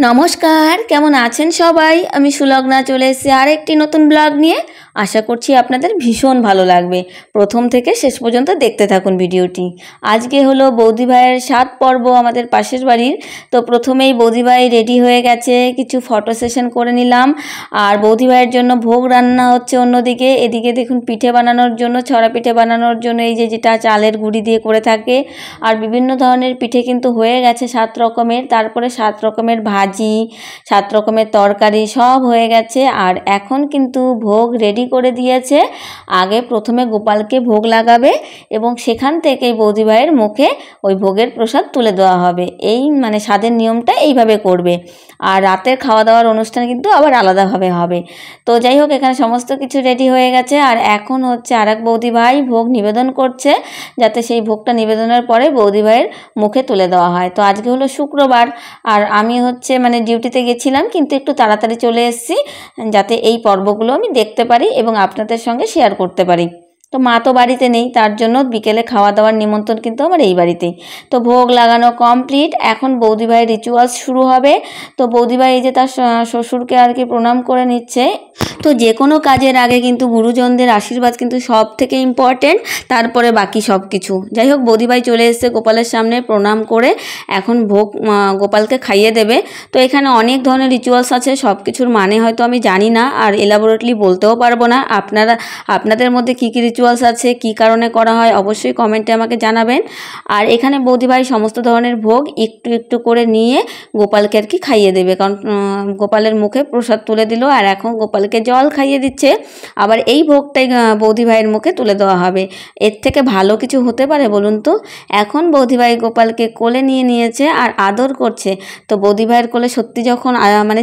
নমস্কার, কেমন আছেন সবাই? আমি সুলগ্না চলে এসেছি আরেকটি নতুন ব্লগ নিয়ে। আশা করছি আপনাদের ভীষণ ভালো লাগবে। প্রথম থেকে শেষ পর্যন্ত দেখতে থাকুন ভিডিওটি। আজকে হলো বৌদি ভাইয়ের 7 পর্ব আমাদের পাশের বাড়ির। তো প্রথমেই বৌদি ভাই রেডি হয়ে গেছে, কিছু ফটো সেশন করে নিলাম। আর বৌদি ভাইয়ের জন্য ভোগ রান্না হচ্ছে অন্যদিকে। এদিকে দেখুন পিঠে বানানোর জন্য, ছড়া পিঠে বানানোর জন্য এই যেটা চালের গুঁড়ি দিয়ে করে থাকে। আর বিভিন্ন ধরনের পিঠে কিন্তু হয়ে গেছে 7 রকমের। তারপরে 7 রকমের ভাজি, 7 রকমের তরকারি সব হয়ে গেছে। আর এখন কিন্তু ভোগ রেডি করে দিয়েছে। আগে প্রথমে গোপালকে ভোগ লাগাবে এবং সেখান থেকেই বৌদি ভাইয়ের মুখে ওই ভোগের প্রসাদ তুলে দেওয়া হবে। এই মানে স্বাদের নিয়মটা এইভাবে করবে। আর রাতের খাওয়া দাওয়ার অনুষ্ঠান কিন্তু আবার আলাদাভাবে হবে। তো যাই হোক, এখানে সমস্ত কিছু রেডি হয়ে গেছে। আর এখন হচ্ছে আরেক বৌদি ভাই ভোগ নিবেদন করছে, যাতে সেই ভোগটা নিবেদনের পরে বৌদি ভাইয়ের মুখে তুলে দেওয়া হয়। তো আজকে হলো শুক্রবার, আর আমি হচ্ছে ডিউটিতে গেছিলাম, কিন্তু একটু তাড়াতাড়ি চলে এসেছি যাতে এই পর্বগুলো আমি দেখতে পারি এবং আপনাদের সঙ্গে শেয়ার করতে পারি। তো মা তো বাড়িতে নেই, তার জন্য বিকেলে খাওয়া দাওয়ার নিমন্ত্রণ কিন্তু আমার এই বাড়িতেই। তো ভোগ লাগানো কমপ্লিট, এখন বৌদি ভাইয়ের রিচুয়ালস শুরু হবে। তো বৌদি ভাই এই যে তার শ্বশুরকে আর কি প্রণাম করে নিচ্ছে। তো যে কোনো কাজের আগে কিন্তু গুরুজনদের আশীর্বাদ কিন্তু সব থেকে ইম্পর্টেন্ট, তারপরে বাকি সব কিছু। যাই হোক, বৌদিভাই চলে এসেছে গোপালের সামনে, প্রণাম করে এখন ভোগ গোপালকে খাইয়ে দেবে। তো এখানে অনেক ধরনের রিচুয়ালস আছে, সব কিছুর মানে হয়তো আমি জানি না আর এলাবোরেটলি বলতেও পারবো না। আপনাদের মধ্যে কী কী রিচুয়ালস আছে, কী কারণে করা হয়, অবশ্যই কমেন্টে আমাকে জানাবেন। আর এখানে বৌদিভাই সমস্ত ধরনের ভোগ একটু একটু করে নিয়ে গোপালকে আর কি খাইয়ে দেবে, কারণ গোপালের মুখে প্রসাদ তুলে দিল আর এখন গোপালকে জল খাইয়ে দিচ্ছে। আবার এই ভোগটাই বৌদি ভাইয়ের মুখে তুলে দেওয়া হবে। এর থেকে ভালো কিছু হতে পারে বলুন তো? এখন বৌদি ভাই গোপালকে কোলে নিয়ে নিয়েছে আর আদর করছে। তো বৌদি ভাইয়ের কোলে সত্যি যখন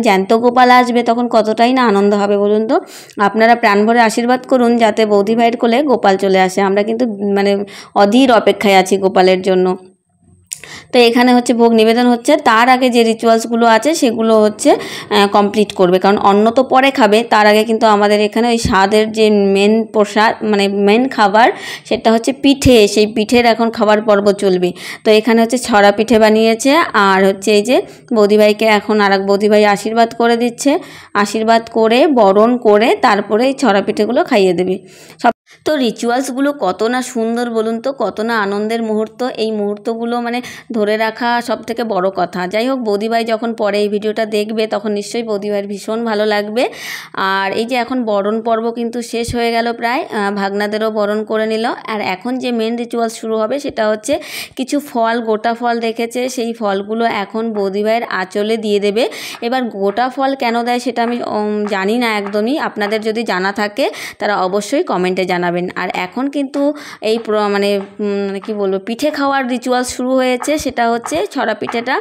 জ্যান্ত গোপাল আসবে তখন কতটাই না আনন্দ হবে বলুন তো। আপনারা প্রাণ ভরে আশীর্বাদ করুন যাতে বৌদি ভাইয়ের কোলে গোপাল চলে আসে। আমরা কিন্তু অধীর অপেক্ষায় আছি গোপালের জন্য। তো এখানে হচ্ছে ভোগ নিবেদন হচ্ছে, তার আগে যে রিচুয়ালসগুলো আছে সেগুলো হচ্ছে কমপ্লিট করবে, কারণ অন্ন তো পরে খাবে। তার আগে কিন্তু আমাদের এখানে ওই স্বাদের যে মেন প্রসাদ মেন খাবার সেটা হচ্ছে পিঠে। সেই পিঠের এখন খাবার পর্ব চলবে। তো এখানে হচ্ছে ছড়া পিঠে বানিয়েছে আর হচ্ছে এই যে বৌদিভাইকে এখন আরেক বৌদিভাই আশীর্বাদ করে দিচ্ছে। আশীর্বাদ করে বরণ করে তারপরে এই ছড়া পিঠেগুলো খাইয়ে দেবে সব। তো রিচুয়ালসগুলো কত না সুন্দর বলুন তো, কত না আনন্দের মুহূর্ত। এই মুহূর্তগুলো ধরে রাখা সব থেকে বড় কথা। যাই হোক, বৌদিভাই যখন পরে এই ভিডিওটা দেখবে তখন নিশ্চয়ই বৌদিভাইয়ের ভীষণ ভালো লাগবে। আর এই যে এখন বরণ পর্ব কিন্তু শেষ হয়ে গেল প্রায়, ভাগনাদেরও বরণ করে নিল। আর এখন যে মেন রিচুয়ালস শুরু হবে সেটা হচ্ছে কিছু ফল, গোটা ফল রেখেছে, সেই ফলগুলো এখন বৌদিভাইয়ের আঁচলে দিয়ে দেবে। এবার গোটা ফল কেন দেয় সেটা আমি জানি না একদমই। আপনাদের যদি জানা থাকে তারা অবশ্যই কমেন্টে জানাবেন। আর এখন কিন্তু এই কি বলবো, পিঠে খাওয়ার রিচুয়াল শুরু হয়েছে। সেটা হচ্ছে ছড়া পিঠেটা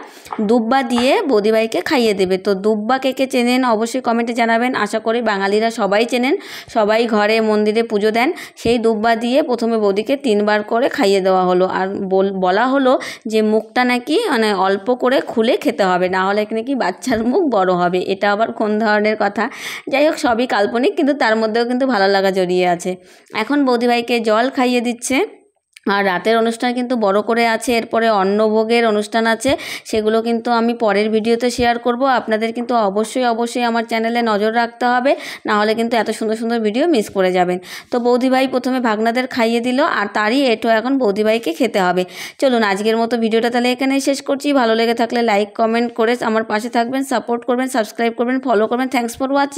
দুব্বা দিয়ে বৌদিভাইকে খাইয়ে দেবে। তো দুব্বা কে কে চেনেন অবশ্যই কমেন্টে জানাবেন। আশা করি বাঙালিরা সবাই চেনেন, সবাই ঘরে মন্দিরে পুজো দেন। সেই দুব্বা দিয়ে প্রথমে বৌদিকে 3 বার করে খাইয়ে দেওয়া হলো। আর বলা হলো যে মুখটা নাকি অল্প করে খুলে খেতে হবে, না হলে নাকি বাচ্চার মুখ বড় হবে। এটা আবার কোন ধরনের কথা? যাই হোক, সবই কাল্পনিক, কিন্তু তার মধ্যেও কিন্তু ভালো লাগা জড়িয়ে আছে। এখন বৌদিভাইকে জল খাইয়ে দিচ্ছে। আর রাতের অনুষ্ঠান কিন্তু বড় করে আছে, এরপরে অন্নভোগের অনুষ্ঠান আছে, সেগুলো কিন্তু আমি পরের ভিডিওতে শেয়ার করব। আপনাদের কিন্তু অবশ্যই আমার চ্যানেলে নজর রাখতে হবে, না হলে কিন্তু এত সুন্দর সুন্দর ভিডিও মিস করে যাবেন। তো বৌদিভাই প্রথমে ভাগনাদের খাইয়ে দিল আর তারই এটো এখন বৌদিভাইকে খেতে হবে। চলুন আজকের মতো ভিডিওটা তাহলে এখানেই শেষ করছি। ভালো লেগে থাকলে লাইক কমেন্ট করে আমার পাশে থাকবেন, সাপোর্ট করবেন, সাবস্ক্রাইব করবেন, ফলো করবেন। Thanks for watching.